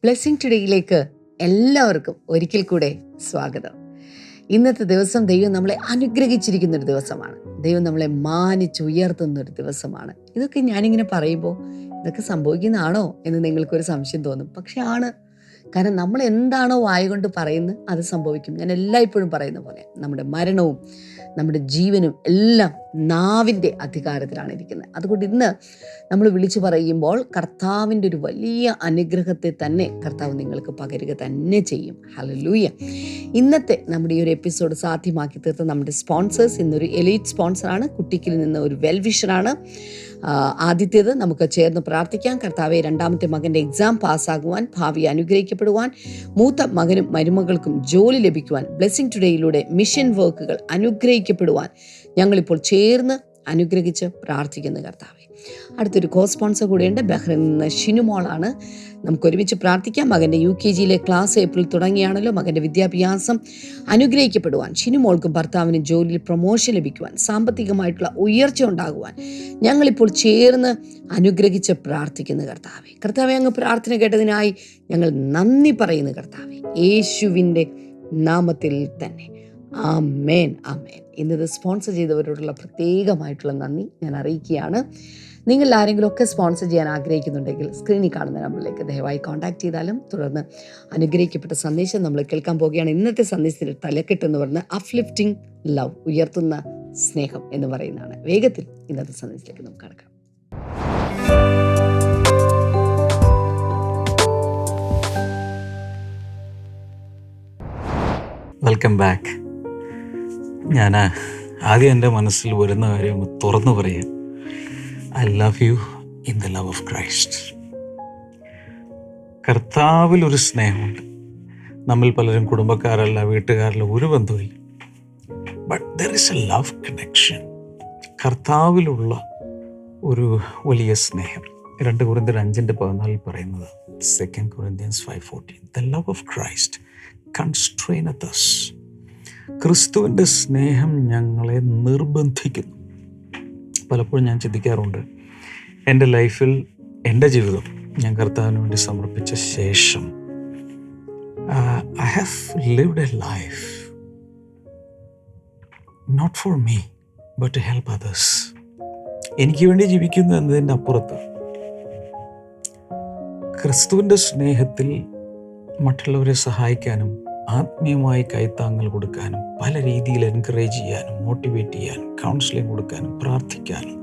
Blessing ടുഡേയിലേക്ക് എല്ലാവർക്കും ഒരിക്കൽ കൂടെ സ്വാഗതം. ഇന്നത്തെ ദിവസം ദൈവം നമ്മളെ അനുഗ്രഹിച്ചിരിക്കുന്നൊരു ദിവസമാണ്. ദൈവം നമ്മളെ മാനിച്ചുയർത്തുന്നൊരു ദിവസമാണ്. ഇതൊക്കെ ഞാനിങ്ങനെ പറയുമ്പോൾ ഇതൊക്കെ സംഭവിക്കുന്നതാണോ എന്ന് നിങ്ങൾക്കൊരു സംശയം തോന്നും. പക്ഷെ ആണ്. കാരണം നമ്മൾ എന്താണോ വായുകൊണ്ട് പറയുന്നത് അത് സംഭവിക്കും. ഞാൻ എല്ലായ്പ്പോഴും പറയുന്ന പോലെ നമ്മുടെ മരണവും നമ്മുടെ ജീവനും എല്ലാം നാവിൻ്റെ അധികാരത്തിലാണ് ഇരിക്കുന്നത്. അതുകൊണ്ട് ഇന്ന് നമ്മൾ വിളിച്ചു പറയുമ്പോൾ കർത്താവിൻ്റെ ഒരു വലിയ അനുഗ്രഹത്തെ തന്നെ കർത്താവ് നിങ്ങൾക്ക് പകരുക തന്നെ ചെയ്യും. ഹല്ലേലൂയ. ഇന്നത്തെ നമ്മുടെ ഈ ഒരു എപ്പിസോഡ് സാധ്യമാക്കി തീർത്ത നമ്മുടെ സ്പോൺസേഴ്സ്, ഇന്നൊരു എലൈറ്റ് സ്പോൺസറാണ്, കുട്ടിക്കിൽ നിന്ന് ഒരു വെൽവിഷറാണ്. ആദ്യത്തേത് നമുക്ക് ചേർന്ന് പ്രാർത്ഥിക്കാം. കർത്താവെ, രണ്ടാമത്തെ മകൻ്റെ എക്സാം പാസ്സാകുവാൻ, ഭാവി അനുഗ്രഹിക്കപ്പെടുവാൻ, മൂത്ത മകനും മരുമകൾക്കും ജോലി ലഭിക്കുവാൻ, ബ്ലെസ്സിങ് ടുഡേയിലൂടെ മിഷൻ വർക്കുകൾ അനുഗ്രഹിക്കപ്പെടുവാൻ ഞങ്ങളിപ്പോൾ ചേർന്ന് അനുഗ്രഹിച്ച് പ്രാർത്ഥിക്കുന്നു കർത്താവെ. അടുത്തൊരു കോ സ്പോൺസർ കൂടെയുണ്ട്, ബഹ്റിനിൽ നിന്ന് ഷിനുമോളാണ്. നമുക്ക് ഒരുമിച്ച് പ്രാർത്ഥിക്കാം. മകൻ്റെ UKG ക്ലാസ് ഏപ്രിൽ തുടങ്ങിയാണല്ലോ. മകൻ്റെ വിദ്യാഭ്യാസം അനുഗ്രഹിക്കപ്പെടുവാൻ, ഷിനുമോൾക്കും ഭർത്താവിനും ജോലിയിൽ പ്രൊമോഷൻ ലഭിക്കുവാൻ, സാമ്പത്തികമായിട്ടുള്ള ഉയർച്ച ഉണ്ടാകുവാൻ ഞങ്ങളിപ്പോൾ ചേർന്ന് അനുഗ്രഹിച്ച് പ്രാർത്ഥിക്കുന്നു കർത്താവെ. കർത്താവെ, അങ്ങ് പ്രാർത്ഥന കേട്ടതിനായി ഞങ്ങൾ നന്ദി പറയുന്നു കർത്താവെ, യേശുവിൻ്റെ നാമത്തിൽ തന്നെ. ആമേൻ, ആമേൻ. ഇന്നത് സ്പോൺസർ ചെയ്തവരോടുള്ള പ്രത്യേകമായിട്ടുള്ള നന്ദി ഞാൻ അറിയിക്കുകയാണ്. നിങ്ങൾ ആരെങ്കിലും ഒക്കെ സ്പോൺസർ ചെയ്യാൻ ആഗ്രഹിക്കുന്നുണ്ടെങ്കിൽ സ്ക്രീനിൽ കാണുന്ന നമ്പറിലേക്ക് ദയവായി കോൺടാക്ട് ചെയ്താലും. തുടർന്ന് അനുഗ്രഹിക്കപ്പെട്ട സന്ദേശം നമ്മൾ കേൾക്കാൻ പോവുകയാണ്. ഇന്നത്തെ സന്ദേശത്തിൽ തലക്കെട്ട് എന്ന് പറഞ്ഞാൽ അപ്ലിഫ്റ്റിംഗ് ലവ്, ഉയർത്തുന്ന സ്നേഹം എന്ന് പറയുന്നതാണ്. വേഗത്തിൽ ഇന്നത്തെ സന്ദേശത്തിലേക്ക് നമുക്ക് കടക്കാം. Welcome back. ഞാൻ ആദ്യം എൻ്റെ മനസ്സിൽ വരുന്ന കാര്യം ഒന്ന് തുറന്നു പറയാം. I love you in the love of Christ. കർത്താവിലൊരു സ്നേഹമുണ്ട്. നമ്മൾ പലരും കുടുംബക്കാരല്ല, വീട്ടുകാരല്ല, ഒരു ബന്ധവുമില്ല. But there is a love connection. കർത്താവിലുള്ള ഒരു വലിയ സ്നേഹം. 2 കൊരിന്ത്യർ 5:14 പറയുന്നത്, 2 Corinthians 5:14, the love of Christ constraineth us. ക്രിസ്തുവിൻ്റെ സ്നേഹം ഞങ്ങളെ നിർബന്ധിക്കുന്നു. പലപ്പോഴും ഞാൻ ചിന്തിക്കാറുണ്ട്, എൻ്റെ ലൈഫിൽ, എൻ്റെ ജീവിതം ഞാൻ കർത്താവിന് വേണ്ടി സമർപ്പിച്ച ശേഷം I have lived a life not for me but to help others. എനിക്ക് വേണ്ടി ജീവിക്കുന്നു എന്നതിൻ്റെ അപ്പുറത്ത് ക്രിസ്തുവിൻ്റെ സ്നേഹത്തിൽ മറ്റുള്ളവരെ സഹായിക്കാനും ആത്മീയമായി കൈത്താങ്ങൽ കൊടുക്കാനും, പല രീതിയിൽ എൻകറേജ് ചെയ്യാനും, മോട്ടിവേറ്റ് ചെയ്യാനും, കൗൺസിലിംഗ് കൊടുക്കാനും, പ്രാർത്ഥിക്കാനും,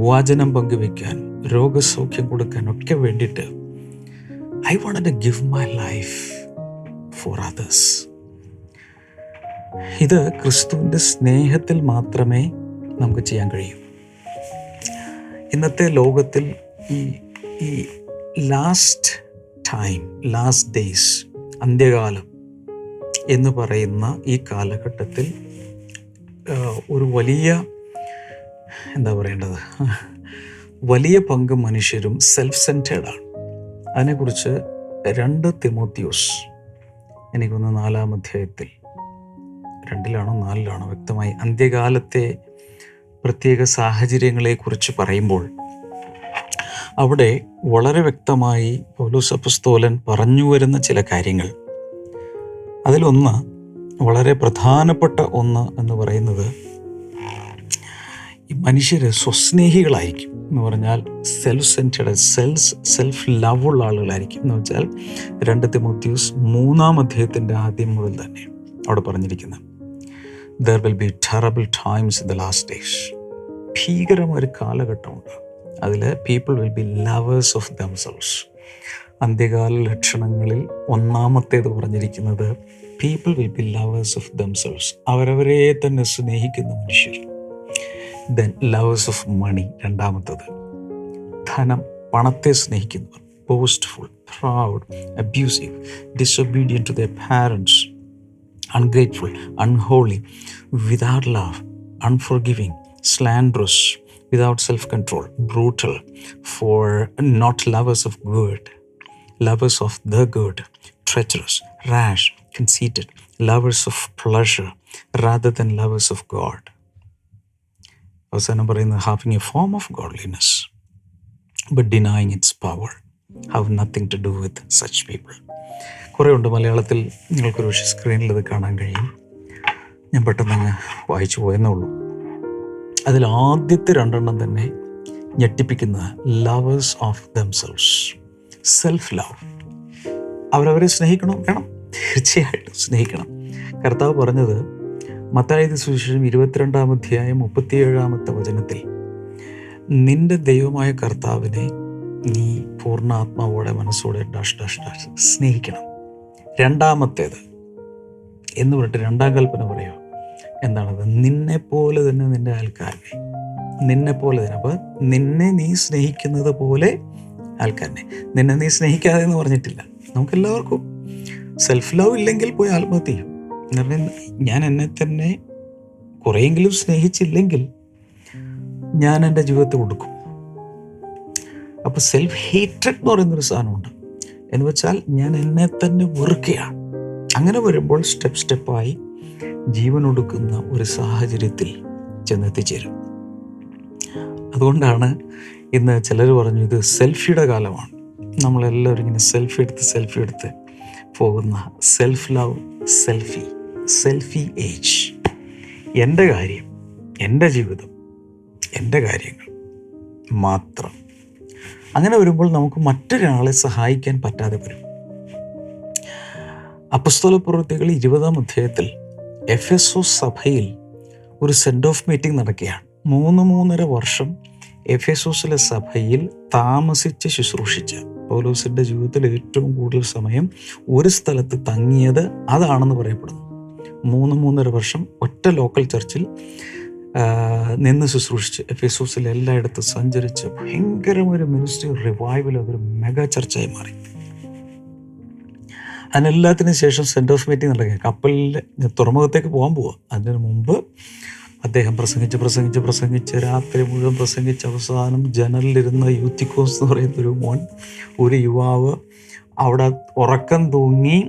വചനം പങ്കുവെക്കാനും, രോഗസൗഖ്യം കൊടുക്കാനും ഒക്കെ വേണ്ടിയിട്ട് I wanted to give my life for others. ഇത് ക്രിസ്തുവിൻ്റെ സ്നേഹത്തിൽ മാത്രമേ നമുക്ക് ചെയ്യാൻ കഴിയൂ. ഇന്നത്തെ ലോകത്തിൽ ഈ ലാസ്റ്റ് ടൈം, ലാസ്റ്റ് ഡേയ്സ്, അന്ത്യകാലം എന്ന് പറയുന്ന ഈ കാലഘട്ടത്തിൽ ഒരു വലിയ വലിയ പങ്ക് മനുഷ്യരും സെൽഫ് സെൻറ്റേർഡാണ്. അതിനെക്കുറിച്ച് 2 തിമോത്തിയോസ്, എനിക്കൊന്ന് 4-ാം അധ്യായത്തിൽ 2-ലാണോ 4-ലാണോ വ്യക്തമായി അന്ത്യകാലത്തെ പ്രത്യേക സാഹചര്യങ്ങളെക്കുറിച്ച് പറയുമ്പോൾ അവിടെ വളരെ വ്യക്തമായി പൗലോസ് അപ്പോസ്തലൻ പറഞ്ഞു വരുന്ന ചില കാര്യങ്ങൾ, അതിലൊന്ന്, വളരെ പ്രധാനപ്പെട്ട ഒന്ന് എന്ന് പറയുന്നത്, ഈ മനുഷ്യർ സ്വസ്നേഹികളായിരിക്കും എന്ന് പറഞ്ഞാൽ സെൽഫ് സെൻറ്റേർഡ്, സെൽഫ് ലവ് ഉള്ള ആളുകളായിരിക്കും എന്ന് വെച്ചാൽ 2 തിമോത്തിയോസ് 3-ാം അധ്യായത്തിൻ്റെ ആദ്യം മുതൽ തന്നെ അവിടെ പറഞ്ഞിരിക്കുന്നത്, there will be terrible times in the last days. ഭീകരമായൊരു കാലഘട്ടമുണ്ട്. അതിൽ people will be lovers of themselves. അന്ത്യകാല ലക്ഷണങ്ങളിൽ ഒന്നാമത്തേത് പറഞ്ഞിരിക്കുന്നത് people will be lovers of themselves. അവരവരെ തന്നെ സ്നേഹിക്കുന്ന മനുഷ്യർ. then lovers of money, രണ്ടാമത്തത് ധനം, പണത്തെ സ്നേഹിക്കുന്നവർ. boastful, proud, abusive, disobedient to their parents, ungrateful, unholy, without love, unforgiving, slanderous, without self-control, brutal, for not lovers of good, lovers of the good, treacherous, rash, conceited, lovers of pleasure rather than lovers of God. അവസാനം പറയുന്നത്, having a form of godliness but denying its power. Have nothing to do with such people. കുറേ ഉണ്ട്. മലയാളത്തിൽ നിങ്ങൾക്കൊരു പക്ഷേ സ്ക്രീനിൽ ഇത് കാണാൻ കഴിയും. ഞാൻ പെട്ടെന്ന് അങ്ങ് വായിച്ചു പോയെന്നേ ഉള്ളൂ. അതിൽ ആദ്യത്തെ രണ്ടെണ്ണം തന്നെ ഞെട്ടിപ്പിക്കുന്ന lovers of themselves, self love. അവരവരെ സ്നേഹിക്കണോ? വേണം, തീർച്ചയായിട്ടും സ്നേഹിക്കണം. കർത്താവ് പറഞ്ഞത് മത്തായി സുവിശേഷം 22-ാം അധ്യായം 37-ാമത്തെ വചനത്തിൽ, നിന്റെ ദൈവമായ കർത്താവിനെ നീ പൂർണ്ണ ആത്മാവോടെ മനസ്സോടെ സ്നേഹിക്കണം. രണ്ടാമത്തേത് എന്ന് പറഞ്ഞിട്ട് രണ്ടാം കൽപ്പന പറയുക. എന്താണത്? നിന്നെ പോലെ തന്നെ നിന്റെ അയൽക്കാരനെ, നിന്നെ പോലെ തന്നെ. അപ്പോൾ നിന്നെ നീ സ്നേഹിക്കുന്നത് പോലെ ആൾക്കാരനെ. നിന്നെ നീ സ്നേഹിക്കാതെ എന്ന് പറഞ്ഞിട്ടില്ല. നമുക്കെല്ലാവർക്കും സെൽഫ് ലവ് ഇല്ലെങ്കിൽ പോയി ആത്മഹത്യ ചെയ്യും. എന്ന് പറഞ്ഞാൽ ഞാൻ എന്നെ തന്നെ കുറേയെങ്കിലും സ്നേഹിച്ചില്ലെങ്കിൽ ഞാൻ എൻ്റെ ജീവിതത്തെ കൊടുക്കും. അപ്പോൾ സെൽഫ് ഹേറ്റഡ് എന്ന് പറയുന്നൊരു സാധനമുണ്ട്. എന്ന് വെച്ചാൽ ഞാൻ എന്നെ തന്നെ വെറുക്കുകയാണ്. അങ്ങനെ വരുമ്പോൾ സ്റ്റെപ്പായി ജീവനൊടുക്കുന്ന ഒരു സാഹചര്യത്തിൽ ചെന്നെത്തിച്ചേരും. അതുകൊണ്ടാണ് ഇന്ന് ചിലർ പറഞ്ഞു ഇത് സെൽഫിയുടെ കാലമാണ്. നമ്മളെല്ലാവരും ഇങ്ങനെ സെൽഫി എടുത്ത് പോകുന്ന സെൽഫ് ലവ്, സെൽഫി ഏജ്. എൻ്റെ കാര്യം, എൻ്റെ ജീവിതം, എൻ്റെ കാര്യങ്ങൾ മാത്രം. അങ്ങനെ വരുമ്പോൾ നമുക്ക് മറ്റൊരാളെ സഹായിക്കാൻ പറ്റാതെ വരും. അപ്പസ്തോലപ്രവൃത്തികൾ 20-ാം അധ്യായത്തിൽ എഫെസോസ് സഭയിൽ ഒരു സെൻഡ് ഓഫ് മീറ്റിംഗ് നടക്കുകയാണ്. 3.5 വർഷം എഫെസോസിലെ സഭയിൽ താമസിച്ച് ശുശ്രൂഷിച്ച പൗലോസിൻ്റെ ജീവിതത്തിൽ ഏറ്റവും കൂടുതൽ സമയം ഒരു സ്ഥലത്ത് തങ്ങിയത് അതാണെന്ന് പറയപ്പെടുന്നു. 3.5 വർഷം ഒറ്റ ലോക്കൽ ചർച്ചിൽ നിന്ന് ശുശ്രൂഷിച്ച് എഫെസോസിൽ എല്ലായിടത്തും സഞ്ചരിച്ച് ഭയങ്കരമൊരു മിനിസ്ട്രി റിവൈവൽ, അതൊരു മെഗാ ചർച്ചായി മാറി. അതിനെല്ലാത്തിനും ശേഷം സെൻഡ് ഓഫ് മീറ്റിംഗ് നടക്കുക. കപ്പലിൽ തുറമുഖത്തേക്ക് പോകാൻ പോവുക. അതിന് മുമ്പ് അദ്ദേഹം പ്രസംഗിച്ച് രാത്രി മുഴുവൻ പ്രസംഗിച്ച് അവസാനം ജനലിലിരുന്ന യൂത്തിക്കോസ് എന്ന് പറയുന്ന ഒരു യുവാവ് അവിടെ ഉറക്കം തൂങ്ങി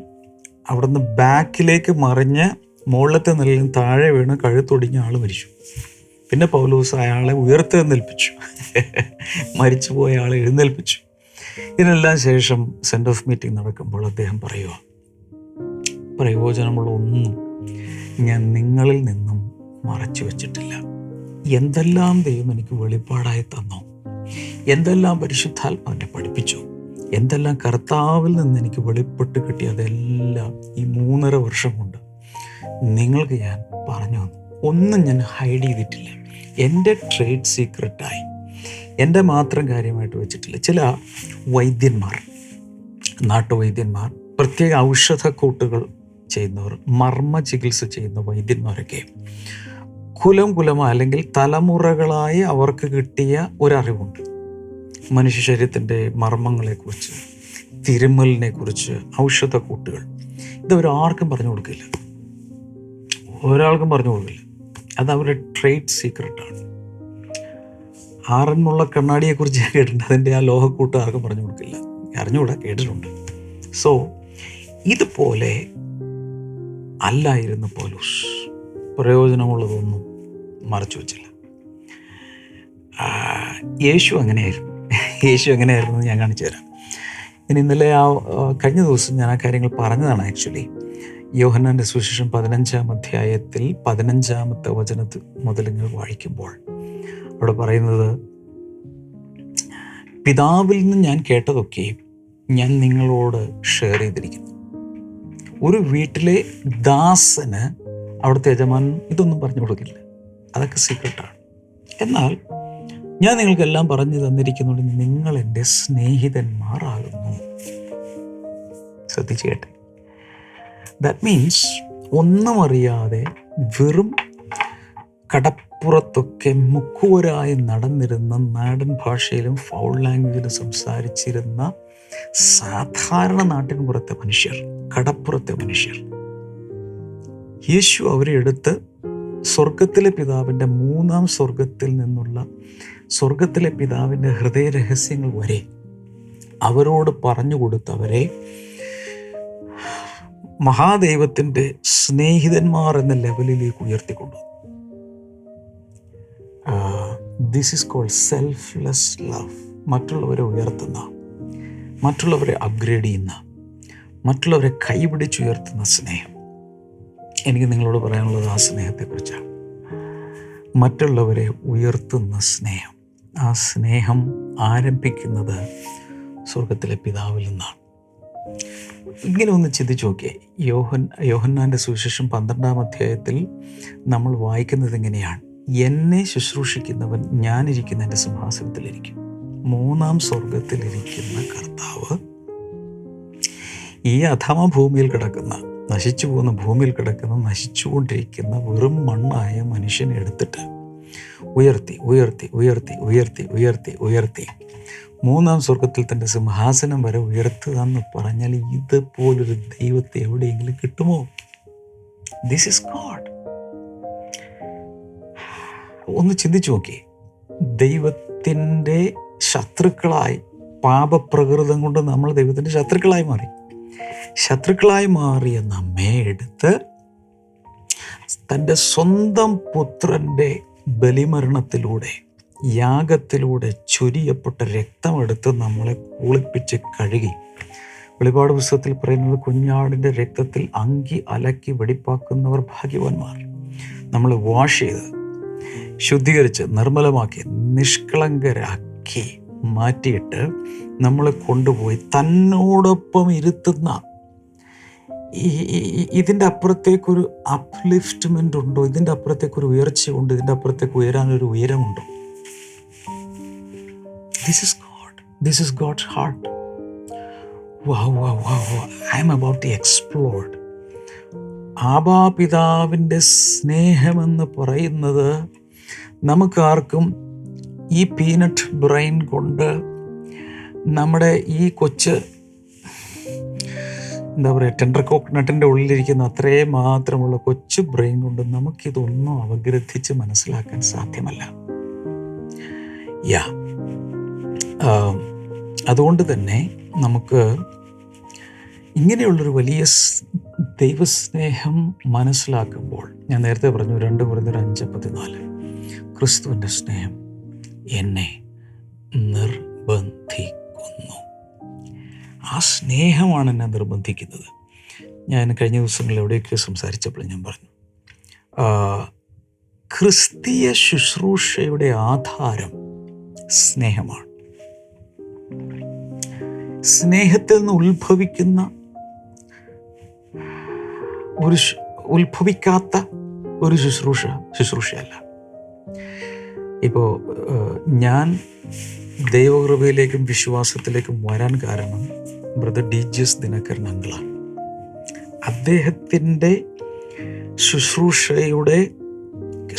അവിടുന്ന് ബാക്കിലേക്ക് മറിഞ്ഞ് മുകളിലത്തെ നിലയിൽ താഴെ വീണ് കഴുത്തൊടിഞ്ഞ ആൾ മരിച്ചു. പിന്നെ പൗലോസ് അയാളെ ഉയർത്തെഴുന്നേൽപ്പിച്ചു, മരിച്ചുപോയ ആളെ എഴുന്നേൽപ്പിച്ചു. ഇതിനെല്ലാം ശേഷം സെൻഡ് ഓഫ് മീറ്റിംഗ് നടക്കുമ്പോൾ അദ്ദേഹം പറയുക, പ്രയോജനമുള്ള ഒന്നും ഞാൻ നിങ്ങളിൽ നിന്നും മറച്ചു വച്ചിട്ടില്ല. എന്തെല്ലാം ദൈവം എനിക്ക് വെളിപ്പാടായി തന്നോ, എന്തെല്ലാം പരിശുദ്ധാത്മാവിനെ പഠിപ്പിച്ചു, എന്തെല്ലാം കർത്താവിൽ നിന്ന് എനിക്ക് വെളിപ്പെട്ട് കിട്ടി, അതെല്ലാം ഈ 3.5 വർഷം കൊണ്ട് നിങ്ങൾക്ക് ഞാൻ പറഞ്ഞു തന്നു. ഒന്നും ഞാൻ ഹൈഡ് ചെയ്തിട്ടില്ല. എൻ്റെ ട്രേഡ് സീക്രട്ടായി, എൻ്റെ മാത്രം കാര്യമായിട്ട് വെച്ചിട്ടില്ല. ചില വൈദ്യന്മാർ, നാട്ടുവൈദ്യന്മാർ, പ്രത്യേക ഔഷധക്കൂട്ടുകൾ ചെയ്യുന്നവർ, മർമ്മ ചികിത്സ ചെയ്യുന്ന വൈദ്യന്മാരൊക്കെ കുലം അല്ലെങ്കിൽ തലമുറകളായി അവർക്ക് കിട്ടിയ ഒരറിവുണ്ട്. മനുഷ്യ ശരീരത്തിൻ്റെ മർമ്മങ്ങളെക്കുറിച്ച്, തിരുമ്മലിനെക്കുറിച്ച്, ഔഷധക്കൂട്ടുകൾ. ഇതവരാർക്കും പറഞ്ഞു കൊടുക്കില്ല, ഒരാൾക്കും പറഞ്ഞു കൊടുക്കില്ല. അത് അവരുടെ ട്രേഡ് സീക്രട്ടാണ്. ആറന്മുള്ള കണ്ണാടിയെക്കുറിച്ച് ഞാൻ കേട്ടിട്ടുണ്ട്. അതിൻ്റെ ആ ലോഹക്കൂട്ട് ആർക്കും പറഞ്ഞു കൊടുക്കില്ല. അറിഞ്ഞുകൂടാ, കേട്ടിട്ടുണ്ട്. സോ ഇതുപോലെ അല്ലായിരുന്നു പൗലോസ്. പ്രയോജനമുള്ളതൊന്നും മറച്ചു വച്ചില്ല. യേശു എങ്ങനെയായിരുന്നു ഞാൻ കാണിച്ചു തരാം. ഇന്നലെ കഴിഞ്ഞ ദിവസം ഞാൻ ആ കാര്യങ്ങൾ പറഞ്ഞതാണ്. ആക്ച്വലി യോഹന്നാൻ്റെ സുവിശേഷം 15-ാം അധ്യായത്തിൽ 15-ാമത്തെ വചനത്തിൽ മുതൽ നിങ്ങൾ വായിക്കുമ്പോൾ അവിടെ പറയുന്നത്, പിതാവിൽ നിന്ന് ഞാൻ കേട്ടതൊക്കെ ഞാൻ നിങ്ങളോട് ഷെയർ ചെയ്തിരിക്കുന്നു. ഒരു വീട്ടിലെ ദാസന് അവിടുത്തെ യജമാനൻ ഇതൊന്നും പറഞ്ഞു കൊടുക്കില്ല, അതൊക്കെ സീക്രട്ടാണ്. എന്നാൽ ഞാൻ നിങ്ങൾക്കെല്ലാം പറഞ്ഞു തന്നിരിക്കുന്നുണ്ട്, നിങ്ങൾ എൻ്റെ സ്നേഹിതന്മാരാകുന്നു. ശ്രദ്ധിച്ചു കേട്ടെ. ദാറ്റ് മീൻസ് ഒന്നും അറിയാതെ വെറും കടപ്പുറത്തൊക്കെ മുക്കുവരായി നടന്നിരുന്ന, നാടൻ ഭാഷയിലും ഫൗൾ ലാംഗ്വേജിലും സംസാരിച്ചിരുന്ന സാധാരണ നാട്ടിൻപുറത്തെ മനുഷ്യർ, കടപ്പുറത്തെ മനുഷ്യർ, യേശു അവരെ എടുത്ത് സ്വർഗത്തിലെ പിതാവിൻ്റെ 3-ാം സ്വർഗത്തിൽ നിന്നുള്ള സ്വർഗത്തിലെ പിതാവിൻ്റെ ഹൃദയരഹസ്യങ്ങൾ വരെ അവരോട് പറഞ്ഞു കൊടുത്തവരെ മഹാദൈവത്തിൻ്റെ സ്നേഹിതന്മാർ എന്ന ലെവലിലേക്ക് ഉയർത്തിക്കൊണ്ടു. This is called selfless love. മറ്റുള്ളവരെ ഉയർത്തുന്ന, മറ്റുള്ളവരെ അപ്ഗ്രേഡ് ചെയ്യുന്ന, മറ്റുള്ളവരെ കൈപിടിച്ചുയർത്തുന്ന സ്നേഹം. എനിക്ക് നിങ്ങളോട് പറയാനുള്ളത് ആ സ്നേഹത്തെക്കുറിച്ചാണ്. മറ്റുള്ളവരെ ഉയർത്തുന്ന സ്നേഹം. ആ സ്നേഹം ആരംഭിക്കുന്നത് സ്വർഗത്തിലെ പിതാവിൽ നിന്നാണ്. ഇങ്ങനെ ഒന്ന് ചിന്തിച്ച് നോക്കിയേ. യോഹന്നാൻ്റെ സുവിശേഷം 12-ാം അധ്യായത്തിൽ നമ്മൾ വായിക്കുന്നത് ഇങ്ങനെയാണ്: എന്നെ ശുശ്രൂഷിക്കുന്നവൻ ഞാനിരിക്കുന്ന എൻ്റെ സിംഹാസനത്തിലിരിക്കും. 3-ാം സ്വർഗത്തിലിരിക്കുന്ന കർത്താവ് ഈ അധമ ഭൂമിയിൽ കിടക്കുന്ന, നശിച്ചു പോകുന്ന ഭൂമിയിൽ കിടക്കുന്ന, നശിച്ചുകൊണ്ടിരിക്കുന്ന വെറും മണ്ണായ മനുഷ്യനെ എടുത്തിട്ട് ഉയർത്തി ഉയർത്തി ഉയർത്തി ഉയർത്തി ഉയർത്തി ഉയർത്തി 3-ാം സ്വർഗത്തിൽ തൻ്റെ സിംഹാസനം വരെ ഉയർത്തുക എന്ന് പറഞ്ഞാൽ ഇതുപോലൊരു ദൈവത്തെ എവിടെയെങ്കിലും കിട്ടുമോ? This is God. ഒന്ന് ചിന്തിച്ചു നോക്കിയേ. ദൈവത്തിൻ്റെ ശത്രുക്കളായി, പാപപ്രകൃതം കൊണ്ട് നമ്മൾ ദൈവത്തിൻ്റെ ശത്രുക്കളായി മാറിയ നമ്മെ എടുത്ത് തൻ്റെ സ്വന്തം പുത്രൻ്റെ ബലിമരണത്തിലൂടെ, യാഗത്തിലൂടെ ചൊരിയപ്പെട്ട രക്തമെടുത്ത് നമ്മളെ കുളിപ്പിച്ച് കഴുകി. വെളിപാട് പുസ്തകത്തിൽ പറയുന്നത്, കുഞ്ഞാടിൻ്റെ രക്തത്തിൽ അങ്കി അലക്കി വെടിപ്പാക്കുന്നവർ ഭാഗ്യവാന്മാർ. നമ്മളെ വാഷ് ചെയ്ത്, ശുദ്ധീകരിച്ച്, നിർമ്മലമാക്കി, നിഷ്കളങ്കരാക്കി മാറ്റിയിട്ട് നമ്മളെ കൊണ്ടുപോയി തന്നോടൊപ്പം ഇരുത്തുന്ന, ഇതിൻ്റെ അപ്പുറത്തേക്കൊരു അപ്ലിഫ്റ്റ്മെൻ്റ് ഉണ്ടോ? ഇതിൻ്റെ അപ്പുറത്തേക്കൊരു ഉയർച്ചയുണ്ട്? ഇതിൻ്റെ അപ്പുറത്തേക്ക് ഉയരാനൊരു ഉയരമുണ്ടോ? This is God. This is God's heart. Wow. I am about to explode. ആബാപിതാവിൻ്റെ സ്നേഹമെന്ന് പറയുന്നത് നമുക്കാർക്കും ഈ പീനട്ട് ബ്രെയിൻ കൊണ്ട്, നമ്മുടെ ഈ കൊച്ച് ടെൻഡർ കോക്കനട്ടിൻ്റെ ഉള്ളിലിരിക്കുന്ന അത്രയും മാത്രമുള്ള കൊച്ചു ബ്രെയിൻ കൊണ്ട് നമുക്കിതൊന്നും അപഗ്രഥിച്ച് മനസ്സിലാക്കാൻ സാധ്യമല്ല. അതുകൊണ്ട് തന്നെ നമുക്ക് ഇങ്ങനെയുള്ളൊരു വലിയ ദൈവസ്നേഹം മനസ്സിലാക്കുമ്പോൾ, ഞാൻ നേരത്തെ പറഞ്ഞു 2 കൊരിന്ത്യർ 5:14, ക്രിസ്തുവിൻ്റെ സ്നേഹം എന്നെ നിർബന്ധിക്കുന്നു. ആ സ്നേഹമാണ് എന്നെ നിർബന്ധിക്കുന്നത്. ഞാൻ കഴിഞ്ഞ ദിവസങ്ങളിൽ എവിടെയൊക്കെ സംസാരിച്ചപ്പോൾ ഞാൻ പറഞ്ഞു, ക്രിസ്തീയ ശുശ്രൂഷയുടെ ആധാരം സ്നേഹമാണ്. സ്നേഹത്തിൽ നിന്ന് ഉത്ഭവിക്കാത്ത ഒരു ശുശ്രൂഷയല്ല. ഇപ്പോൾ ഞാൻ ദൈവകൃപയിലേക്കും വിശ്വാസത്തിലേക്കും വരാൻ കാരണം ബ്രദർ DGS ദിനകരൻ അങ്കിളാണ്. അദ്ദേഹത്തിൻ്റെ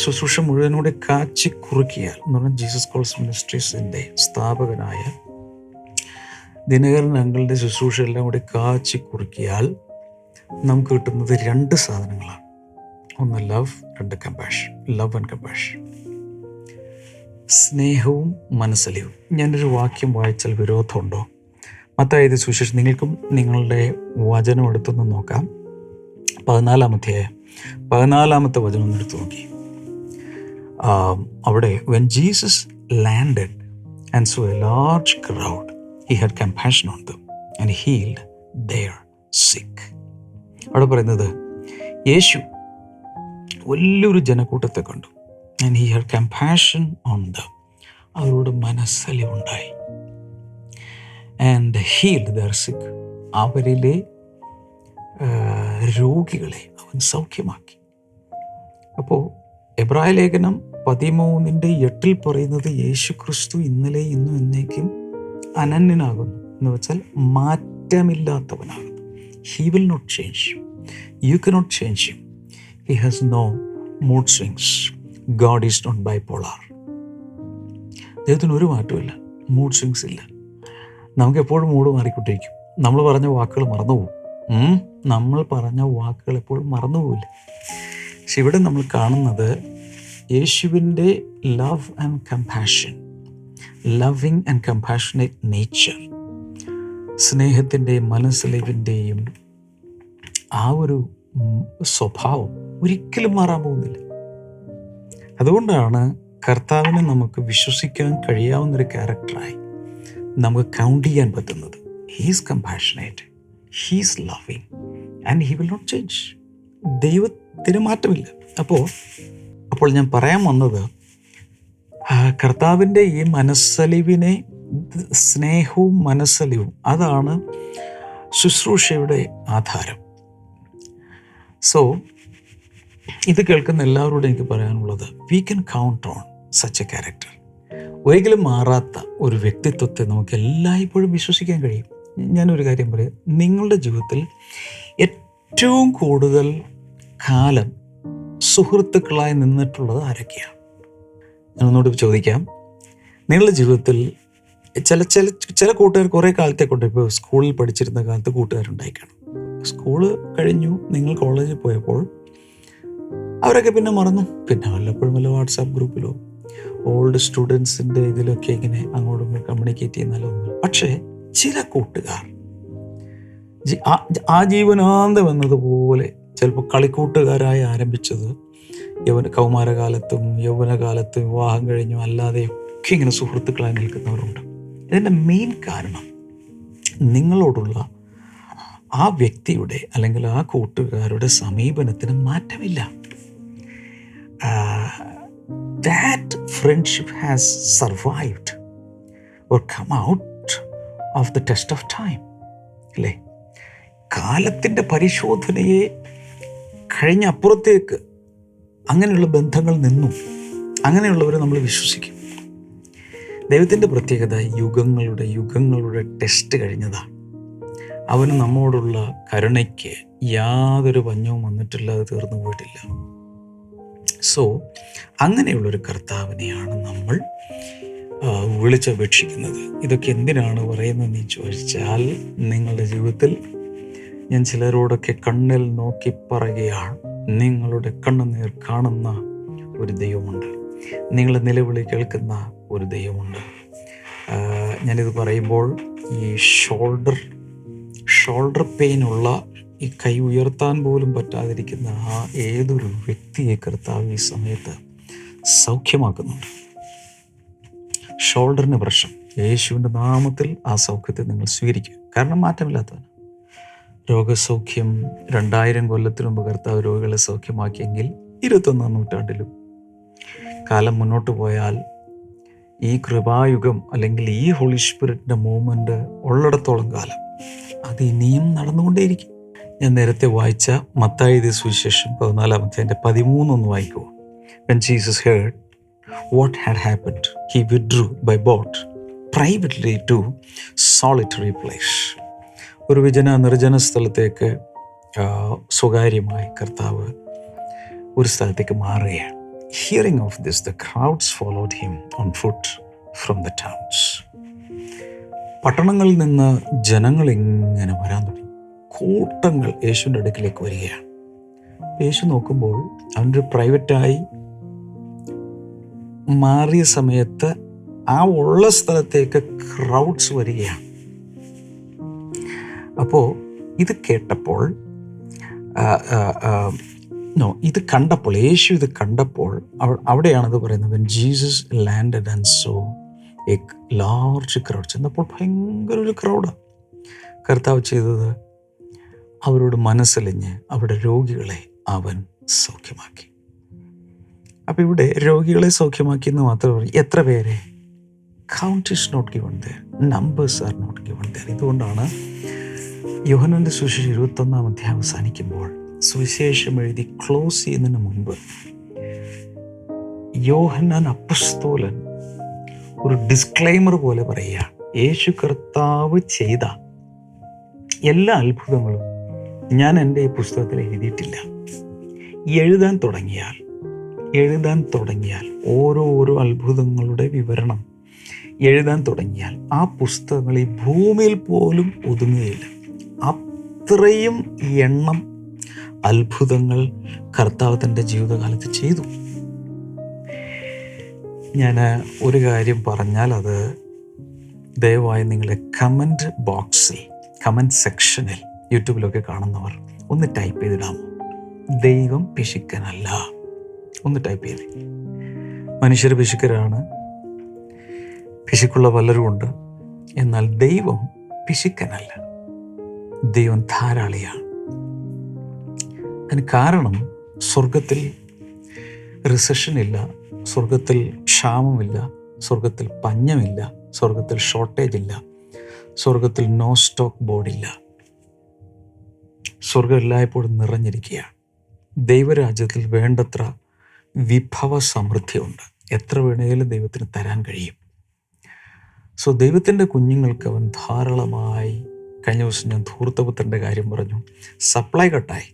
ശുശ്രൂഷ മുഴുവനൂടെ കാച്ചി കുറുക്കിയാൽ എന്ന് പറഞ്ഞാൽ ജീസസ് കോൾസ് മിനിസ്ട്രീസിൻ്റെ സ്ഥാപകനായ ദിനകരൻ അങ്കിളുടെ ശുശ്രൂഷ എല്ലാം കൂടി കാച്ചി കുറുക്കിയാൽ നമുക്ക് കിട്ടുന്നത് 2 സാധനങ്ങളാണ്. ഒന്ന് love, 2 compassion. Love and compassion. സ്നേഹവും മനസ്സലിവും. ഞാനൊരു വാക്യം വായിച്ചാൽ വിരോധമുണ്ടോ? മത്തായിയുടെ സുവിശേഷം, നിങ്ങൾക്കും നിങ്ങളുടെ വചനം എടുത്തൊന്ന് നോക്കാം. 14-ാം അധ്യായം 14-ാമത്തെ വചനം ഒന്ന് എടുത്ത് നോക്കി. അവിടെ when Jesus landed and saw a large crowd, he had compassion on them and healed their sick. അവിടെ പറയുന്നത്, യേശു വലിയൊരു ജനക്കൂട്ടത്തെ കണ്ടു. and he had compassion on them. അവരോട് മനസ്സലിവുണ്ടായി. and healed their sick. അവരിലെ രോഗികളെ അവൻ സൗഖ്യമാക്കി. അപ്പോൾ എബ്രായ ലേഖനം 13:8 പറയുന്നത്, യേശു ക്രിസ്തു ഇന്നലെ ഇന്നും എന്നേക്കും അനന്യനാകുന്നു എന്ന് വെച്ചാൽ മാറ്റമില്ലാത്തവനാകുന്നു. He will not change. You cannot change him. He has no mood swings. God is not bipolar. ദൈവത്തിന് ഒരു മാറ്റമില്ല, മൂഡ് സ്വിങ്സ് ഇല്ല. നമുക്ക് എപ്പോഴും മൂഡ് മാറിക്കൊണ്ടിരിക്കും. നമ്മൾ പറഞ്ഞ വാക്കുകൾ മറന്നുപോകും. എപ്പോഴും മറന്നുപോകില്ല. പക്ഷെ ഇവിടെ നമ്മൾ കാണുന്നത് യേശുവിൻ്റെ love and compassion, loving and compassionate nature, സ്നേഹത്തിൻ്റെയും മനസ്സലിവിൻ്റെയും ആ ഒരു സ്വഭാവം ഒരിക്കലും മാറാൻ പോകുന്നില്ല. അതുകൊണ്ടാണ് കർത്താവിനെ നമുക്ക് വിശ്വസിക്കാൻ കഴിയാവുന്നൊരു ക്യാരക്ടറായി നമുക്ക് കൗണ്ട് ചെയ്യാൻ പറ്റുന്നത്. He is compassionate, He is loving, and He will not change. ദൈവത്തിന് മാറ്റമില്ല. അപ്പോൾ ഞാൻ പറയാൻ വന്നത്, കർത്താവിൻ്റെ ഈ മനസ്സലിവിനെ, സ്നേഹവും മനസ്സലിവും, അതാണ് ശുശ്രൂഷയുടെ ആധാരം. സോ ഇത് കേൾക്കുന്ന എല്ലാവരോടും എനിക്ക് പറയാനുള്ളത്, we can count on such A character. ഒരിക്കലും മാറാത്ത ഒരു വ്യക്തിത്വത്തെ നമുക്ക് എല്ലായ്പ്പോഴും വിശ്വസിക്കാൻ കഴിയും. ഞാനൊരു കാര്യം പറയാം, നിങ്ങളുടെ ജീവിതത്തിൽ ഏറ്റവും കൂടുതൽ കാലം സുഹൃത്തുക്കളായി നിന്നിട്ടുള്ളത് ആരൊക്കെയാണ്? ഞാനൊന്നുകൂടി ചോദിക്കാം. നിങ്ങളുടെ ജീവിതത്തിൽ ചില കൂട്ടുകാർ കുറേ കാലത്തേക്കുണ്ട്. ഇപ്പോൾ സ്കൂളിൽ പഠിച്ചിരുന്ന കാലത്ത് കൂട്ടുകാരുണ്ടായിക്കാണും. സ്കൂള് കഴിഞ്ഞു, നിങ്ങൾ കോളേജിൽ പോയപ്പോൾ അവരൊക്കെ പിന്നെ മറന്നു. പിന്നെ വല്ലപ്പോഴും വല്ല വാട്സാപ്പ് ഗ്രൂപ്പിലോ ഓൾഡ് സ്റ്റുഡൻസിൻ്റെ ഇതിലൊക്കെ ഇങ്ങനെ അങ്ങോട്ടും കമ്മ്യൂണിക്കേറ്റ് ചെയ്യുന്നാലോ ഒന്നും. പക്ഷേ ചില കൂട്ടുകാർ ആജീവനാന്തം എന്നതുപോലെ ചിലപ്പോൾ കളിക്കൂട്ടുകാരായി ആരംഭിച്ചത് കൗമാരകാലത്തും യൗവനകാലത്തും വിവാഹം കഴിഞ്ഞും അല്ലാതെയൊക്കെ ഇങ്ങനെ സുഹൃത്തുക്കളായി നിൽക്കുന്നവരുണ്ട്. ഇതിൻ്റെ മെയിൻ കാരണം നിങ്ങളോടുള്ള ആ വ്യക്തിയുടെ അല്ലെങ്കിൽ ആ കൂട്ടുകാരുടെ സമീപനത്തിന് മാറ്റമില്ല. That friendship has survived or come out of the test of time. അല്ലേ? കാലത്തിൻ്റെ പരിശോധനയെ കഴിഞ്ഞ അപ്പുറത്തേക്ക് അങ്ങനെയുള്ള ബന്ധങ്ങൾ നിന്നു. അങ്ങനെയുള്ളവരെ നമ്മൾ വിശ്വസിക്കും. ദൈവത്തിൻ്റെ പ്രത്യേകത യുഗങ്ങളുടെ ടെസ്റ്റ് കഴിഞ്ഞതാണ്. അവന് നമ്മോടുള്ള കരുണയ്ക്ക് യാതൊരു പഞ്ഞവും വന്നിട്ടില്ല, അത് തീർന്നു പോയിട്ടില്ല. സോ അങ്ങനെയുള്ളൊരു കർത്താവിനെയാണ് നമ്മൾ വിളിച്ചപേക്ഷിക്കുന്നത്. ഇതൊക്കെ എന്തിനാണ് പറയുന്നതെന്ന് ചോദിച്ചാൽ, നിങ്ങളുടെ ജീവിതത്തിൽ ഞാൻ ചിലരോടൊക്കെ കണ്ണിൽ നോക്കി പറയുകയാണ്, നിങ്ങളുടെ കണ്ണുനീർ കാണുന്ന ഒരു ദൈവമുണ്ട്, നിങ്ങളുടെ നിലവിളി കേൾക്കുന്ന ഒരു ദൈവമുണ്ട്. ഞാനിത് പറയുമ്പോൾ ഈ ഷോൾഡർ പെയിനുള്ള, ഈ കൈ ഉയർത്താൻ പോലും പറ്റാതിരിക്കുന്ന ആ ഏതൊരു വ്യക്തിയെ കർത്താവ് ഈ സമയത്ത് സൗഖ്യമാക്കുന്നുണ്ട്. ഷോൾഡറിന് പ്രശ്നം, യേശുവിൻ്റെ നാമത്തിൽ ആ സൗഖ്യത്തെ നിങ്ങൾ സ്വീകരിക്കുക. കാരണം മാറ്റമില്ലാത്തവന് രോഗസൗഖ്യം 2000 കൊല്ലത്തിന് മുമ്പ് കർത്താവ് രോഗികളെ സൗഖ്യമാക്കിയെങ്കിൽ 21-ാം നൂറ്റാണ്ടിലും കാലം മുന്നോട്ട് പോയാൽ ഈ കൃപായുഗം അല്ലെങ്കിൽ ഈ ഹോളി സ്പിരിറ്റിൻ്റെ മൂവ്മെൻറ്റ് ഉള്ളിടത്തോളം കാലം അത് ഇനിയും നടന്നുകൊണ്ടേയിരിക്കും. ഞാൻ നേരത്തെ വായിച്ച മത്തായി എഴുതിയ സുവിശേഷം 14-ാം അധ്യായത്തിൻ്റെ 13 വായിക്കുക. When Jesus heard what had happened, he withdrew by boat privately to solitary place. ഒരു നിർജ്ജന സ്ഥലത്തേക്ക് സ്വകാര്യമായി കർത്താവ് ഒരു സ്ഥലത്തേക്ക് മാറുകയാണ്. Hearing of this, the crowds followed him on foot from the towns. പട്ടണങ്ങളിൽ നിന്ന് ജനങ്ങൾ ഇങ്ങനെ വരാൻ തുടങ്ങി. കൂട്ടങ്ങൾ യേശുവിൻ്റെ അടുക്കിലേക്ക് വരികയാണ്. യേശു നോക്കുമ്പോൾ അവൻ്റെ പ്രൈവറ്റായി മാറിയ സമയത്ത് ആ ഉള്ള സ്ഥലത്തേക്ക് ക്രൗഡ്സ് വരികയാണ്. അപ്പോൾ ഇത് കേട്ടപ്പോൾ യേശു ഇത് കണ്ടപ്പോൾ അവിടെയാണത് പറയുന്നത്, when Jesus landed and saw a large crowd. ചെന്നപ്പോൾ ഭയങ്കര ഒരു ക്രൗഡാണ്. കർത്താവ് ചെയ്തത്, അവരോട് മനസ്സലിഞ്ഞ് അവിടെ രോഗികളെ അവൻ സൗഖ്യമാക്കി. അപ്പം ഇവിടെ രോഗികളെ സൗഖ്യമാക്കിയെന്ന് മാത്രമേ, എത്ര പേരെ? Count is not given there, numbers are not given there. ഇതുകൊണ്ടാണ് യോഹന്നാന്റെ സുവിശേഷം 21-ാം അധ്യായം അവസാനിക്കുമ്പോൾ, സുവിശേഷം എഴുതി ക്ലോസ് ചെയ്യുന്നതിന് മുൻപ് യോഹന്നാൻ അപ്പസ്തോലൻ ഒരു ഡിസ്ക്ലൈമർ പോലെ പറയുക, യേശു കർത്താവ് ചെയ്ത എല്ലാ അത്ഭുതങ്ങളും ഞാൻ എൻ്റെ ഈ പുസ്തകത്തിൽ എഴുതിയിട്ടില്ല. എഴുതാൻ തുടങ്ങിയാൽ ഓരോ അത്ഭുതങ്ങളുടെ വിവരണം എഴുതാൻ തുടങ്ങിയാൽ ആ പുസ്തകങ്ങൾ ഈ ഭൂമിയിൽ പോലും ഒതുങ്ങുകയില്ല. അത്രയും എണ്ണം അത്ഭുതങ്ങൾ കർത്താവ് തൻ്റെ ജീവിതകാലത്ത് ചെയ്തു. ഞാൻ ഒരു കാര്യം പറഞ്ഞാൽ അത് ദയവായി നിങ്ങളുടെ കമൻറ്റ് ബോക്സിൽ, കമൻറ്റ് സെക്ഷനിൽ, യൂട്യൂബിലൊക്കെ കാണുന്നവർ ഒന്ന് ടൈപ്പ് ചെയ്തിടാമോ? ദൈവം പിശുക്കനല്ല. ഒന്ന് ടൈപ്പ് ചെയ്തേ. മനുഷ്യർ പിശുക്കരാണ്, പിശുക്കുള്ള പലരുമുണ്ട്. എന്നാൽ ദൈവം പിശുക്കനല്ല, ദൈവം ധാരാളിയാണ്. അതിന് കാരണം സ്വർഗത്തിൽ റിസഷനില്ല, സ്വർഗത്തിൽ ക്ഷാമമില്ല, സ്വർഗത്തിൽ പഞ്ഞമില്ല, സ്വർഗത്തിൽ ഷോർട്ടേജ് ഇല്ല, സ്വർഗത്തിൽ നോ സ്റ്റോക്ക് ബോർഡില്ല. സ്വർഗം എല്ലായ്പ്പോഴും നിറഞ്ഞിരിക്കുകയാണ്. ദൈവരാജ്യത്തിൽ വേണ്ടത്ര വിഭവ സമൃദ്ധിയുണ്ട്. എത്ര വേണേലും ദൈവത്തിന് തരാൻ കഴിയും. സോ ദൈവത്തിൻ്റെ കുഞ്ഞുങ്ങൾക്ക് അവൻ ധാരാളമായി. കഴിഞ്ഞ ദിവസം ഞാൻ ധൂർത്തപുത്രൻ്റെ കാര്യം പറഞ്ഞു. സപ്ലൈ കട്ടായി,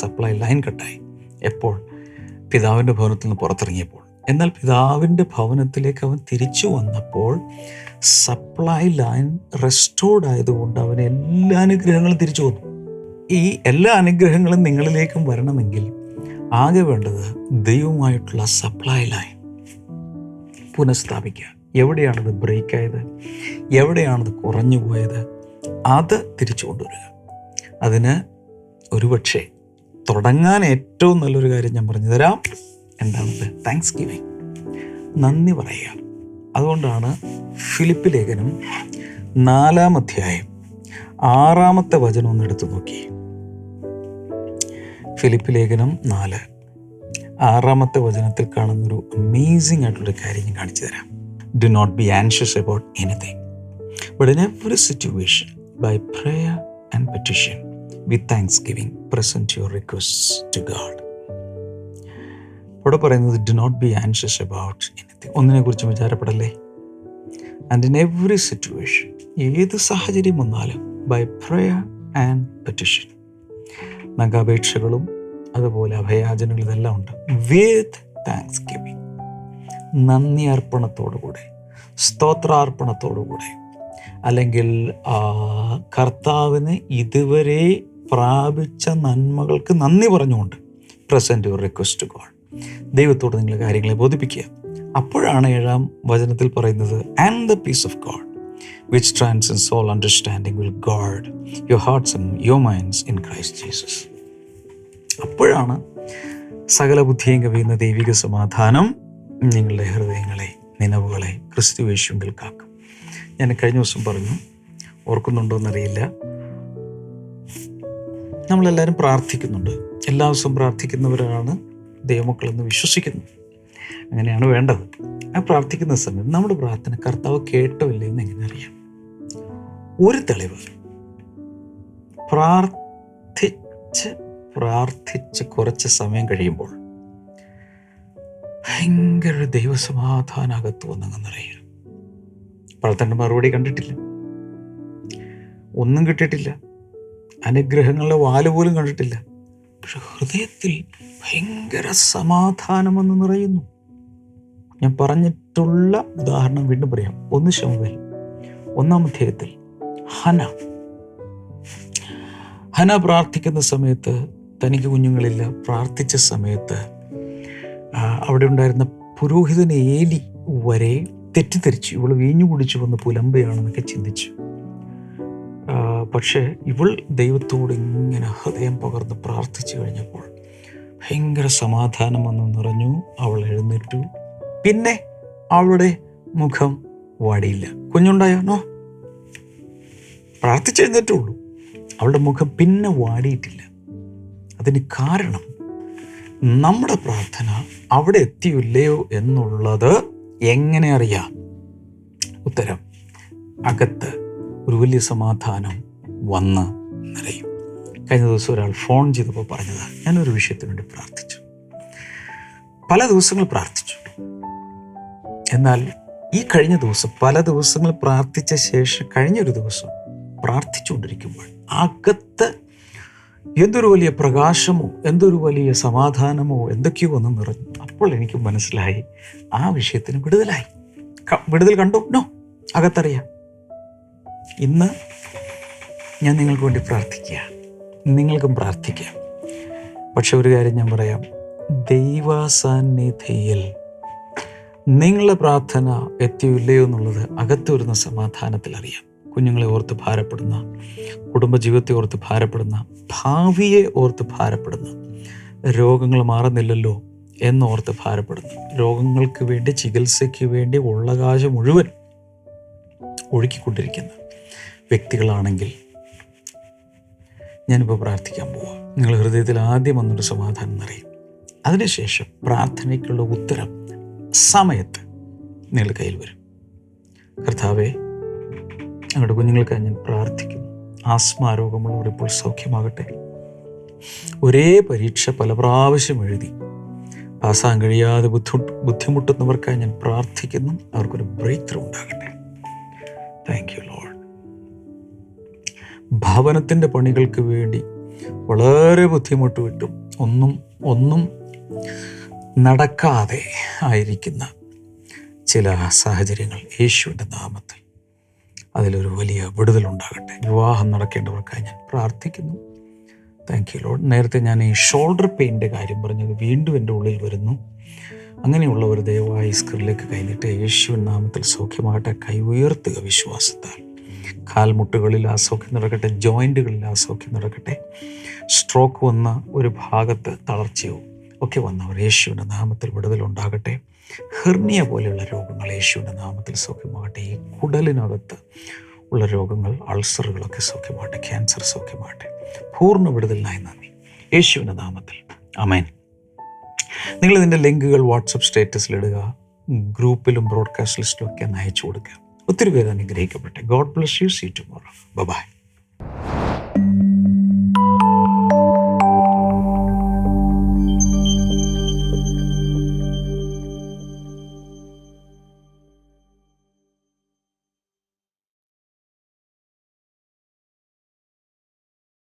സപ്ലൈ ലൈൻ കട്ടായി. എപ്പോൾ? പിതാവിൻ്റെ ഭവനത്തിൽ നിന്ന് പുറത്തിറങ്ങിയപ്പോൾ. എന്നാൽ പിതാവിൻ്റെ ഭവനത്തിലേക്ക് അവൻ തിരിച്ചു വന്നപ്പോൾ സപ്ലൈ ലൈൻ റെസ്റ്റോർഡ് ആയതുകൊണ്ട് അവൻ എല്ലാ അനുഗ്രഹങ്ങളും തിരിച്ചു വന്നു. ഈ എല്ലാ അനുഗ്രഹങ്ങളും നിങ്ങളിലേക്കും വരണമെങ്കിൽ ആകെ വേണ്ടത് ദൈവമായിട്ടുള്ള സപ്ലൈ ലൈൻ പുനഃസ്ഥാപിക്കുക. എവിടെയാണത് ബ്രേക്ക് ആയത്, എവിടെയാണത് കുറഞ്ഞു പോയത്, അത് തിരിച്ചു കൊണ്ടുവരിക. അതിന് ഒരുപക്ഷെ തുടങ്ങാൻ ഏറ്റവും നല്ലൊരു കാര്യം ഞാൻ പറഞ്ഞു തരാം. എന്താണത്? താങ്ക്സ് ഗിവിങ്, നന്ദി പറയുക. അതുകൊണ്ടാണ് ഫിലിപ്പ് ലേഖനം 4-ാം അധ്യായം 6-ാമത്തെ വചനം ഒന്ന് എടുത്തു നോക്കി. ഫിലിപ്പ് ലേഖനം 4:6 വചനത്തിൽ കാണുന്നൊരു അമേസിംഗ് ആയിട്ടുള്ളൊരു കാര്യം ഞാൻ കാണിച്ചു തരാം. Do not be anxious about anything, but in every situation by prayer and petition with thanksgiving present your request to God. ഇവിടെ പറയുന്നത് do not be anxious about anything, ഒന്നിനെക്കുറിച്ചും വിചാരപ്പെടല്ലേ. ആൻഡ് ഇൻ എവറി സിറ്റുവേഷൻ, ഏത് സാഹചര്യം വന്നാലും by prayer and petition, നമുക്ക് അപേക്ഷകളും അതുപോലെ അഭയാചനകളും ഇതെല്ലാം ഉണ്ട്. വിത്ത് താങ്ക്സ് ഗിവിങ്, നന്ദി അർപ്പണത്തോടുകൂടെ, സ്തോത്രാർപ്പണത്തോടുകൂടെ, അല്ലെങ്കിൽ കർത്താവിന് ഇതുവരെ പ്രാപിച്ച നന്മകൾക്ക് നന്ദി പറഞ്ഞുകൊണ്ട് present your request to God, ദൈവത്തോട് നിങ്ങൾ കാര്യങ്ങളെ ബോധിപ്പിക്കുക. അപ്പോഴാണ് 7-ാം വചനത്തിൽ പറയുന്നത് and the peace of God which transcends all understanding will guard your hearts and your minds in Christ Jesus. അപ്പോഴാണ് സകല ബുദ്ധിയും കവിയുന്ന ദൈവിക സമാധാനം നിങ്ങളുടെ ഹൃദയങ്ങളെ, നിലവുകളെ ക്രിസ്തു യേശുവിൽ കാക്കും. ഞാൻ കഴിഞ്ഞ ദിവസം പറഞ്ഞു, ഓർക്കുന്നുണ്ടോയെന്നറിയില്ല, നമ്മളെല്ലാവരും പ്രാർത്ഥിക്കുന്നുണ്ട്. എല്ലാ ദിവസവും പ്രാർത്ഥിക്കുന്നവരാണ് ദൈവമക്കളെന്ന് വിശ്വസിക്കുന്നു. അങ്ങനെയാണ് വേണ്ടത്. ആ പ്രാർത്ഥിക്കുന്ന സമയത്ത് നമ്മുടെ പ്രാർത്ഥന കർത്താവ് കേട്ടോ ഇല്ലേ എന്ന് എങ്ങനെ അറിയാം? ഒരു തെളിവ്, പ്രാർത്ഥിച്ച് കുറച്ച് സമയം കഴിയുമ്പോൾ ഭയങ്കര ദൈവസമാധാനകത്ത് വന്നങ്ങറിയാം. പ്രാർത്ഥന മറുപടി കണ്ടിട്ടില്ല, ഒന്നും കിട്ടിയിട്ടില്ല, അനുഗ്രഹങ്ങളുടെ വാല് പോലും കണ്ടിട്ടില്ല. പക്ഷെ ഹൃദയത്തിൽ ഭയങ്കര സമാധാനം വന്ന് നിറയുന്നു. ഞാൻ പറഞ്ഞിട്ടുള്ള ഉദാഹരണം വീണ്ടും പറയാം. 1 ശമൂവേൽ 1-ാം അധ്യായത്തിൽ ഹന പ്രാർത്ഥിക്കുന്ന സമയത്ത്, തനിക്ക് കുഞ്ഞുങ്ങളില്ല, പ്രാർത്ഥിച്ച സമയത്ത് അവിടെ ഉണ്ടായിരുന്ന പുരോഹിതൻ ഏലി വരെ തെറ്റിദ്ധരിച്ചു. ഇവൾ വീഞ്ഞു കുടിച്ചു വന്ന് പുലമ്പയാണെന്നൊക്കെ ചിന്തിച്ചു. പക്ഷേ ഇവൾ ദൈവത്തോട് ഇങ്ങനെ ഹൃദയം പകർന്ന് പ്രാർത്ഥിച്ചു കഴിഞ്ഞപ്പോൾ ഭയങ്കര സമാധാനം വന്ന് നിറഞ്ഞു. അവൾ എഴുന്നേറ്റു. പിന്നെ അവളുടെ മുഖം വാടിയില്ല. കുഞ്ഞുണ്ടായോ? നോ, പ്രാർത്ഥിച്ചെഴുന്നേറ്റുള്ളൂ. അവളുടെ മുഖം പിന്നെ വാടിയിട്ടില്ല. അതിന് കാരണം നമ്മുടെ പ്രാർത്ഥന അവിടെ എത്തിയില്ലയോ എന്നുള്ളത് എങ്ങനെ അറിയാം? ഉത്തരം, അകത്ത് ഒരു വലിയ സമാധാനം വന്ന് നിറയും. കഴിഞ്ഞ ദിവസം ഒരാൾ ഫോൺ ചെയ്തപ്പോൾ പറഞ്ഞത്, ഞാനൊരു വിഷയത്തിന് വേണ്ടി പ്രാർത്ഥിച്ചു, പല ദിവസങ്ങൾ പ്രാർത്ഥിച്ചു. എന്നാൽ ഈ കഴിഞ്ഞ ദിവസം പല ദിവസങ്ങൾ പ്രാർത്ഥിച്ച ശേഷം കഴിഞ്ഞൊരു ദിവസം പ്രാർത്ഥിച്ചുകൊണ്ടിരിക്കുമ്പോൾ അകത്ത് എന്തൊരു വലിയ പ്രകാശമോ എന്തൊരു വലിയ സമാധാനമോ എന്തൊക്കെയോ ഒന്ന് നിറഞ്ഞു. അപ്പോൾ എനിക്ക് മനസ്സിലായി ആ വിഷയത്തിന് വിടുതലായി. വിടുതൽ കണ്ടു? നോ, അകത്തറിയാം. ഇന്ന് ഞാൻ നിങ്ങൾക്ക് വേണ്ടി പ്രാർത്ഥിക്കുക, നിങ്ങൾക്കും പ്രാർത്ഥിക്കാം. പക്ഷെ ഒരു കാര്യം ഞാൻ പറയാം, ദൈവസാന്നിധ്യത്തിൽ നിങ്ങളുടെ പ്രാർത്ഥന എത്തിയില്ലയോ എന്നുള്ളത് അകത്ത് വരുന്ന സമാധാനത്തിൽ അറിയാം. കുഞ്ഞുങ്ങളെ ഓർത്ത് ഭാരപ്പെടുന്ന, കുടുംബജീവിതത്തെ ഓർത്ത് ഭാരപ്പെടുന്ന, ഭാവിയെ ഓർത്ത് ഭാരപ്പെടുന്ന, രോഗങ്ങൾ മാറുന്നില്ലല്ലോ എന്നോർത്ത് ഭാരപ്പെടുന്ന, രോഗങ്ങൾക്ക് വേണ്ടി ചികിത്സയ്ക്ക് വേണ്ടി ഉള്ള കാശ് മുഴുവൻ ഒഴുക്കിക്കൊണ്ടിരിക്കുന്ന വ്യക്തികളാണെങ്കിൽ ഞാനിപ്പോൾ പ്രാർത്ഥിക്കാൻ പോവാം. നിങ്ങൾ ഹൃദയത്തിൽ ആദ്യം വന്നൊരു സമാധാനം നിറയും. അതിനുശേഷം പ്രാർത്ഥനയ്ക്കുള്ള ഉത്തരം സമയത്ത് നിങ്ങളുടെ കയ്യിൽ വരും. കർത്താവേ, ഞങ്ങളുടെ കുഞ്ഞുങ്ങൾക്കായി ഞാൻ പ്രാർത്ഥിക്കുന്നു. ആസ്മ രോഗമുള്ളവർ ഇപ്പോൾ സൗഖ്യമാകട്ടെ. ഒരേ പരീക്ഷ പല പ്രാവശ്യം എഴുതി പാസ്സാൻ കഴിയാതെ ബുദ്ധിമുട്ടുന്നവർക്കായി ഞാൻ പ്രാർത്ഥിക്കുന്നു. അവർക്കൊരു ബ്രേക്ക് ത്രൂ ഉണ്ടാകട്ടെ. Thank you Lord. ഭവനത്തിൻ്റെ പണികൾക്ക് വേണ്ടി വളരെ ബുദ്ധിമുട്ട് വിട്ടും ഒന്നും നടക്കാതെ ആയിരിക്കുന്ന ചില സാഹചര്യങ്ങൾ യേശുവിൻ്റെ നാമത്തിൽ അതിലൊരു വലിയ വിടുതലുണ്ടാകട്ടെ. വിവാഹം നടക്കേണ്ടവർക്കായി ഞാൻ പ്രാർത്ഥിക്കുന്നു. Thank you Lord. നേരത്തെ ഞാൻ ഈ ഷോൾഡർ പെയിൻ്റെ കാര്യം പറഞ്ഞത് വീണ്ടും എൻ്റെ ഉള്ളിൽ വരുന്നു. അങ്ങനെയുള്ളവർ ദയവായി സ്ക്രീനിലേക്ക് കൈനീട്ട് യേശുവിൻ നാമത്തിൽ സൗഖ്യമാകട്ടെ. കൈ ഉയർത്തുക വിശ്വാസത്താൽ. കാൽമുട്ടുകളിൽ ആ സൗഖ്യം നടക്കട്ടെ. ജോയിൻറ്റുകളിൽ ആ സൗഖ്യം നടക്കട്ടെ. സ്ട്രോക്ക് വന്ന ഒരു ഭാഗത്ത് തളർച്ചയോ ഒക്കെ വന്നവർ യേശുവിൻ്റെ നാമത്തിൽ വിടുതലുണ്ടാകട്ടെ. ഹെർണിയ പോലെയുള്ള രോഗങ്ങൾ യേശുവിൻ്റെ നാമത്തിൽ സൗഖ്യമാകട്ടെ. ഈ കുടലിനകത്ത് ഉള്ള രോഗങ്ങൾ, അൾസറുകളൊക്കെ സൗഖ്യമാകട്ടെ. ക്യാൻസർ സൗഖ്യമാകട്ടെ. പൂർണ്ണ വിടുതലിനായി നന്ദി യേശുവിൻ്റെ നാമത്തിൽ. ആമേൻ. നിങ്ങളിതിൻ്റെ ലിങ്കുകൾ വാട്സപ്പ് സ്റ്റേറ്റസിലിടുക. ഗ്രൂപ്പിലും ബ്രോഡ്കാസ്റ്റ് ലിസ്റ്റിലും ഒക്കെ ഒന്ന് അയച്ചു കൊടുക്കുക. ഒത്തിരി പേര് അനുഗ്രഹിക്കപ്പെട്ടെ. God bless you. See tomorrow. By.